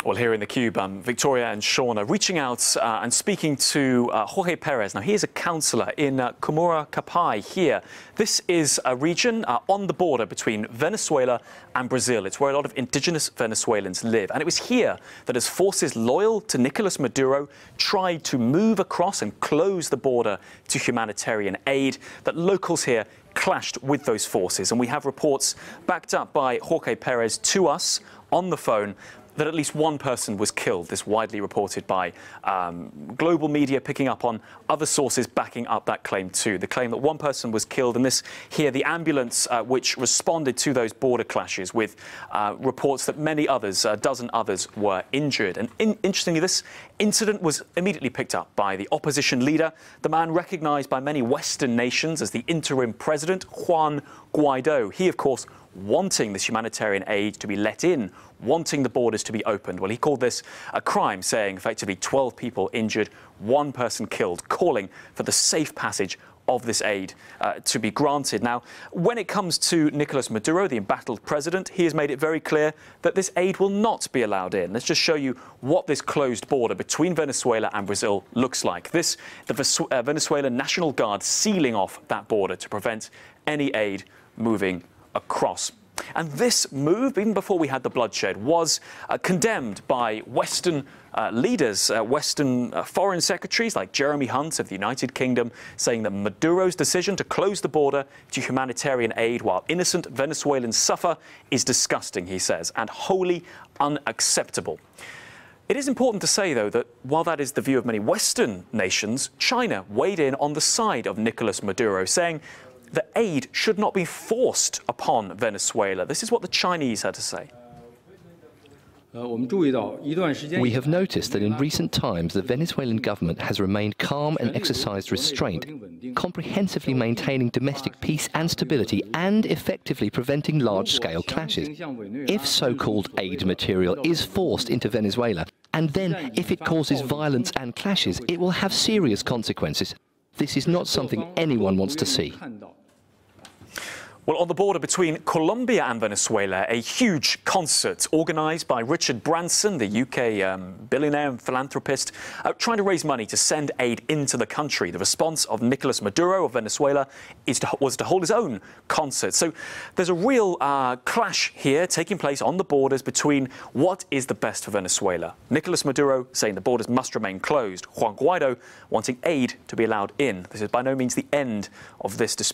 Well, here in the Cube, Victoria and Sean are reaching out and speaking to Jorge Perez. Now, he is a councillor in Kumura Kapai here. This is a region on the border between Venezuela and Brazil. It's where a lot of indigenous Venezuelans live. And it was here that as forces loyal to Nicolas Maduro tried to move across and close the border to humanitarian aid, that locals here clashed with those forces. And we have reports backed up by Jorge Perez to us on the phone that at least one person was killed. This widely reported by global media, picking up on other sources backing up that claim too. The claim that one person was killed, and this here, the ambulance which responded to those border clashes, with reports that many others, a dozen others, were injured. And interestingly, this incident was immediately picked up by the opposition leader, the man recognised by many Western nations as the interim president, Juan Guaido. He, of course, wanting this humanitarian aid to be let in, wanting the borders to be opened. Well, he called this a crime, saying effectively 12 people injured, one person killed, calling for the safe passage of this aid to be granted. Now, when it comes to Nicolas Maduro, the embattled president, he has made it very clear that this aid will not be allowed in. Let's just show you what this closed border between Venezuela and Brazil looks like. The Venezuelan National Guard sealing off that border to prevent any aid moving across. And this move, even before we had the bloodshed, was condemned by Western leaders, Western foreign secretaries like Jeremy Hunt of the United Kingdom, saying that Maduro's decision to close the border to humanitarian aid while innocent Venezuelans suffer is disgusting, he says, and wholly unacceptable. It is important to say, though, that while that is the view of many Western nations, China weighed in on the side of Nicolas Maduro, saying that aid should not be forced upon Venezuela. This is what the Chinese had to say. We have noticed that in recent times the Venezuelan government has remained calm and exercised restraint, comprehensively maintaining domestic peace and stability and effectively preventing large-scale clashes. If so-called aid material is forced into Venezuela, and then if it causes violence and clashes, it will have serious consequences. This is not something anyone wants to see. Well, on the border between Colombia and Venezuela, a huge concert organised by Richard Branson, the UK billionaire and philanthropist, trying to raise money to send aid into the country. The response of Nicolas Maduro of Venezuela was to hold his own concert. So there's a real clash here taking place on the borders between what is the best for Venezuela. Nicolas Maduro saying the borders must remain closed. Juan Guaido wanting aid to be allowed in. This is by no means the end of this dispute.